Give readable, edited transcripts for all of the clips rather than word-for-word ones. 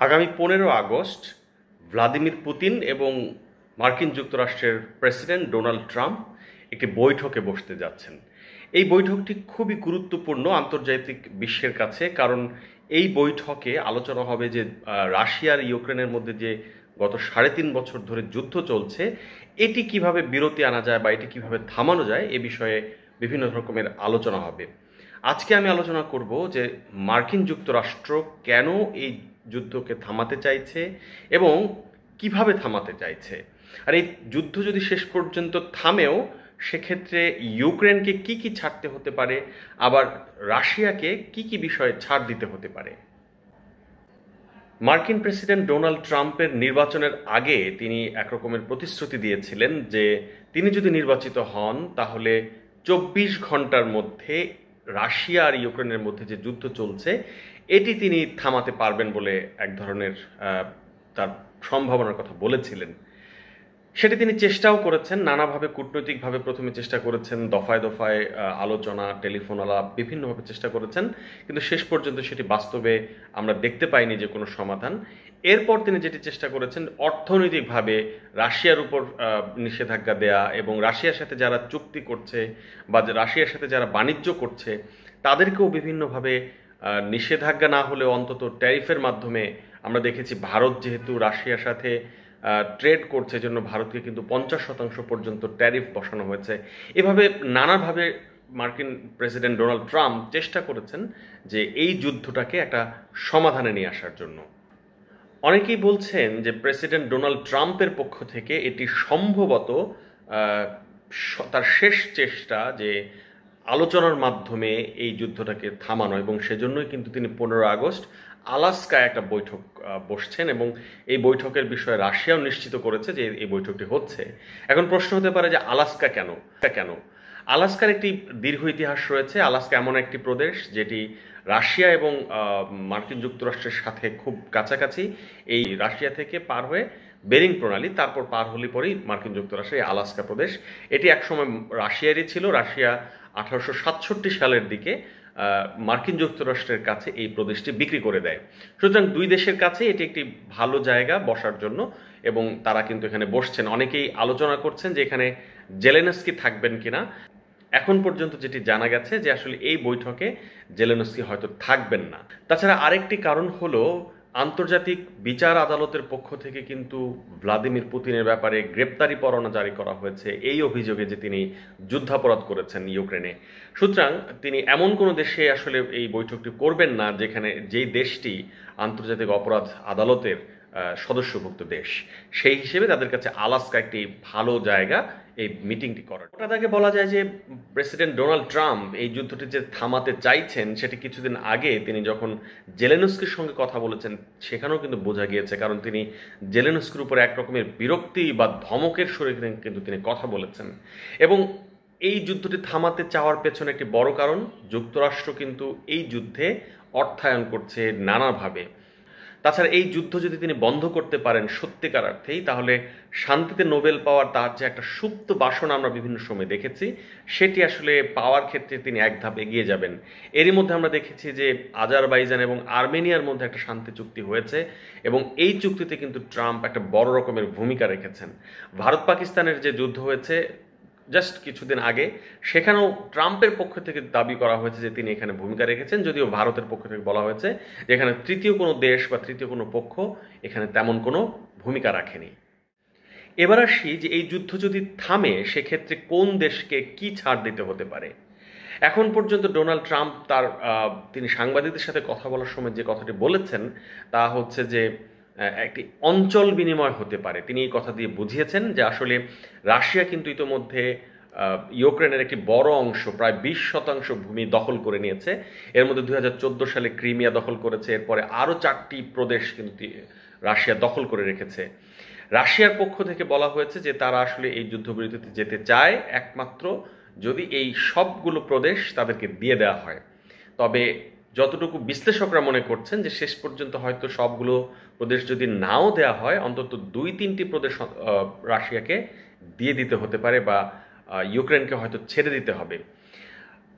আগামী 15 August Vladimir Putin এবং মার্কিন যুক্তরাষ্ট্রের প্রেসিডেন্ট ডোনাল্ড ট্রাম্প একটি বৈঠকে বসতে যাচ্ছেন। এই বৈঠকটি খুবই গুরুত্বপূর্ণ আন্তর্জাতিক বিশ্বের কাছে, কারণ এই বৈঠকে আলোচনা হবে যে রাশিয়া আর ইউক্রেনের মধ্যে যে গত 3.5 বছর ধরে যুদ্ধ চলছে, এটি কিভাবে বিরতি আনা যায় বা এটি কিভাবে থামানো যায় এ বিষয়ে বিভিন্ন রকমের আলোচনা হবে। আজকে আমি আলোচনা করব যে মার্কিন যুক্তরাষ্ট্র কেন এই যুদ্ধকে থামাতে চাইছে এবং কিভাবে থামাতে চাইছে। আর এই যুদ্ধ যদি শেষ পর্যন্ত থামেও সেক্ষেত্রে ইউক্রেনকে কি কি ছাড়তে হতে পারে, আবার রাশিয়াকে কি কি বিষয়ে ছাড় দিতে হতে পারে। মার্কিন প্রেসিডেন্ট ডোনাল্ড ট্রাম্পের নির্বাচনের আগে তিনি একরকমের প্রতিশ্রুতি দিয়েছিলেন যে তিনি যদি নির্বাচিত হন তাহলে 24 ঘন্টার মধ্যে রাশিয়া আর ইউক্রেনের মধ্যে যে যুদ্ধ চলছে এটি তিনি থামাতে পারবেন বলে এক ধরনের তার সম্ভাবনার কথা বলেছিলেন। সেটি তিনি চেষ্টাও করেছেন নানাভাবে, কূটনৈতিকভাবে প্রথমে চেষ্টা করেছেন, দফায় দফায় আলোচনা, টেলিফোন আলাপ, বিভিন্নভাবে চেষ্টা করেছেন, কিন্তু শেষ পর্যন্ত সেটি বাস্তবে আমরা দেখতে পাইনি যে কোনো সমাধান। এরপর তিনি যেটি চেষ্টা করেছেন অর্থনৈতিকভাবে রাশিয়ার উপর নিষেধাজ্ঞা দেয়া এবং রাশিয়ার সাথে যারা চুক্তি করছে বা রাশিয়ার সাথে যারা বাণিজ্য করছে তাদেরকেও বিভিন্নভাবে নিষেধাজ্ঞা না হলেও অন্তত ট্যারিফের মাধ্যমে আমরা দেখেছি ভারত যেহেতু রাশিয়ার সাথে ট্রেড করছে, জন্য ভারতকে কিন্তু 50% পর্যন্ত ট্যারিফ বসানো হয়েছে। এভাবে নানাভাবে মার্কিন প্রেসিডেন্ট ডোনাল্ড ট্রাম্প চেষ্টা করেছেন যে এই যুদ্ধটাকে একটা সমাধানে নিয়ে আসার জন্য। অনেকেই বলছেন যে প্রেসিডেন্ট ডোনাল্ড ট্রাম্পের পক্ষ থেকে এটি সম্ভবত তার শেষ চেষ্টা যে আলোচনার মাধ্যমে এই যুদ্ধটাকে থামানো, এবং সেজন্যই কিন্তু তিনি 15 আগস্ট আলাস্কায় একটা বৈঠক বসছেন এবং এই বৈঠকের বিষয়ে রাশিয়াও নিশ্চিত করেছে যে এই বৈঠকটি হচ্ছে। এখন প্রশ্ন হতে পারে যে আলাস্কা কেন? আলাস্কার একটি দীর্ঘ ইতিহাস রয়েছে। আলাস্কা এমন একটি প্রদেশ যেটি রাশিয়া এবং মার্কিন যুক্তরাষ্ট্রের সাথে খুব কাছাকাছি। এই রাশিয়া থেকে পার হয়ে বেরিং প্রণালী, তারপর পার হলে পরেই মার্কিন যুক্তরাষ্ট্রের আলাস্কা প্রদেশ। এটি একসময় রাশিয়ারই ছিল। রাশিয়া 1867 সালের দিকে মার্কিন যুক্তরাষ্ট্রের কাছে এই প্রদেশটি বিক্রি করে দেয়। সুতরাং দুই দেশের কাছে এটি একটি ভালো জায়গা বসার জন্য, এবং তারা কিন্তু এখানে বসছেন। অনেকেই আলোচনা করছেন যে এখানে জেলেনস্কি থাকবেন কিনা। এখন পর্যন্ত যেটি জানা গেছে যে আসলে এই বৈঠকে জেলেনস্কি হয়তো থাকবেন না। তাছাড়া আরেকটি কারণ হলো আন্তর্জাতিক বিচার আদালতের পক্ষ থেকে কিন্তু ভ্লাদিমির পুতিনের ব্যাপারে গ্রেপ্তারি পরোয়ানা জারি করা হয়েছে এই অভিযোগে যে তিনি যুদ্ধাপরাধ করেছেন ইউক্রেনে। সুতরাং তিনি এমন কোনো দেশে আসলে এই বৈঠকটি করবেন না যেই দেশটি আন্তর্জাতিক অপরাধ আদালতের সদস্যভুক্ত দেশ। সেই হিসেবে তাদের কাছে আলাস্কা একটি ভালো জায়গা এই মিটিংটি করার। ওটা তাকে বলা যায় যে প্রেসিডেন্ট ডোনাল্ড ট্রাম্প এই যুদ্ধটি যে থামাতে চাইছেন সেটি কিছুদিন আগে তিনি যখন জেলেনস্কির সঙ্গে কথা বলেছেন সেখানেও কিন্তু বোঝা গিয়েছে, কারণ তিনি জেলেনস্কির উপর একরকমের বিরক্তি বা ধমকের সুরে কিন্তু তিনি কথা বলেছেন। এবং এই যুদ্ধটি থামাতে চাওয়ার পেছনে একটি বড় কারণ যুক্তরাষ্ট্র কিন্তু এই যুদ্ধে অর্থায়ন করছে নানাভাবে। তাছাড়া এই যুদ্ধ যদি তিনি বন্ধ করতে পারেন সত্যিকার অর্থেই, তাহলে শান্তিতে নোবেল পাওয়ার তার যে একটা সুপ্ত বাসনা আমরা বিভিন্ন সময় দেখেছি সেটি আসলে পাওয়ার ক্ষেত্রে তিনি এক ধাপ এগিয়ে যাবেন। এরই মধ্যে আমরা দেখেছি যে আজারবাইজান এবং আর্মেনিয়ার মধ্যে একটা শান্তি চুক্তি হয়েছে, এবং এই চুক্তিতে কিন্তু ট্রাম্প একটা বড় রকমের ভূমিকা রেখেছেন। ভারত পাকিস্তানের যে যুদ্ধ হয়েছে জাস্ট কিছুদিন আগে, সেখানেও ট্রাম্পের পক্ষ থেকে দাবি করা হয়েছে যে তিনি এখানে ভূমিকা রেখেছেন, যদিও ভারতের পক্ষ থেকে বলা হয়েছে যে এখানে তৃতীয় কোনো দেশ বা তৃতীয় কোনো পক্ষ এখানে তেমন কোনো ভূমিকা রাখেনি। এবার আসি যে এই যুদ্ধ যদি থামে সেক্ষেত্রে কোন দেশকে কি ছাড় দিতে হতে পারে। এখন পর্যন্ত ডোনাল্ড ট্রাম্প তিনি সাংবাদিকদের সাথে কথা বলার সময় যে কথাটি বলেছেন তা হচ্ছে যে একটি অঞ্চল বিনিময় হতে পারে। তিনি এই কথা দিয়ে বুঝিয়েছেন যে আসলে রাশিয়া কিন্তু ইতোমধ্যে ইউক্রেনের একটি বড় অংশ, প্রায় 20% ভূমি দখল করে নিয়েছে। এর মধ্যে 2014 সালে ক্রিমিয়া দখল করেছে, এরপরে আরও 4টি প্রদেশ কিন্তু রাশিয়া দখল করে রেখেছে। রাশিয়ার পক্ষ থেকে বলা হয়েছে যে তারা আসলে এই যুদ্ধবিরতিতে যেতে চায় একমাত্র যদি এই সবগুলো প্রদেশ তাদেরকে দিয়ে দেওয়া হয়। তবে যতটুকু বিশ্লেষকরা মনে করছেন যে শেষ পর্যন্ত হয়তো সবগুলো প্রদেশ যদি নাও দেওয়া হয়, অন্তত 2-3টি প্রদেশ রাশিয়াকে দিয়ে দিতে হতে পারে বা ইউক্রেনকে হয়তো ছেড়ে দিতে হবে।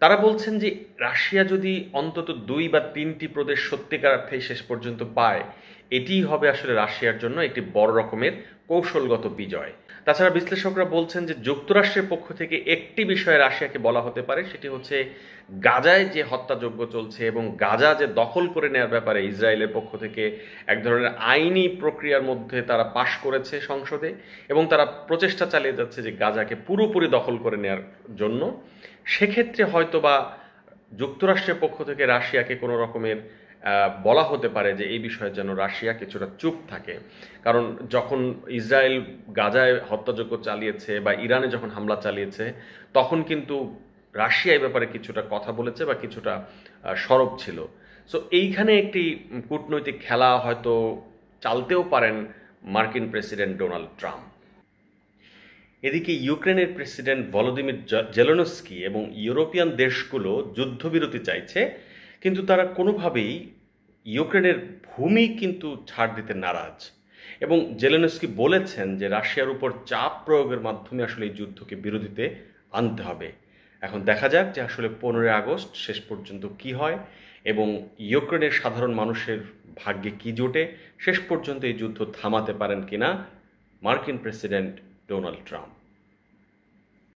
তারা বলছেন যে রাশিয়া যদি অন্তত 2 বা 3টি প্রদেশ সত্যিকার অর্থে শেষ পর্যন্ত পায়, এটিই হবে আসলে রাশিয়ার জন্য একটি বড় রকমের কৌশলগত বিজয়। তাছাড়া বিশ্লেষকরা বলছেন যে যুক্তরাষ্ট্রের পক্ষ থেকে একটি বিষয়ে রাশিয়াকে বলা হতে পারে, সেটি হচ্ছে গাজায় যে হত্যাযজ্ঞ চলছে এবং গাজা যে দখল করে নেওয়ার ব্যাপারে ইসরায়েলের পক্ষ থেকে এক ধরনের আইনি প্রক্রিয়ার মধ্যে তারা পাশ করেছে সংসদে, এবং তারা প্রচেষ্টা চালিয়ে যাচ্ছে যে গাজাকে পুরোপুরি দখল করে নেওয়ার জন্য। সেক্ষেত্রে হয়তোবা যুক্তরাষ্ট্রের পক্ষ থেকে রাশিয়াকে কোনো রকমের বলা হতে পারে যে এই বিষয়ে যেন রাশিয়া কিছুটা চুপ থাকে। কারণ যখন ইসরায়েল গাজায় হত্যাযজ্ঞ চালিয়েছে বা ইরানে যখন হামলা চালিয়েছে, তখন কিন্তু রাশিয়া এই ব্যাপারে কিছুটা কথা বলেছে বা কিছুটা সরব ছিল। সো এইখানে একটি কূটনৈতিক খেলা হয়তো চালতেও পারেন মার্কিন প্রেসিডেন্ট ডোনাল্ড ট্রাম্প। এদিকে ইউক্রেনের প্রেসিডেন্ট ভলোদিমির জেলেনস্কি এবং ইউরোপিয়ান দেশগুলো যুদ্ধবিরতি চাইছে, কিন্তু তারা কোনোভাবেই ইউক্রেনের ভূমি কিন্তু ছাড় দিতে নারাজ। এবং জেলেনস্কি বলেছেন যে রাশিয়ার উপর চাপ প্রয়োগের মাধ্যমে আসলে এই যুদ্ধকে বিরতিতে আনতে হবে। এখন দেখা যাক যে আসলে 15 আগস্ট শেষ পর্যন্ত কি হয় এবং ইউক্রেনের সাধারণ মানুষের ভাগ্যে কি জোটে, শেষ পর্যন্ত এই যুদ্ধ থামাতে পারেন কিনা মার্কিন প্রেসিডেন্ট ডোনাল্ড ট্রাম্প।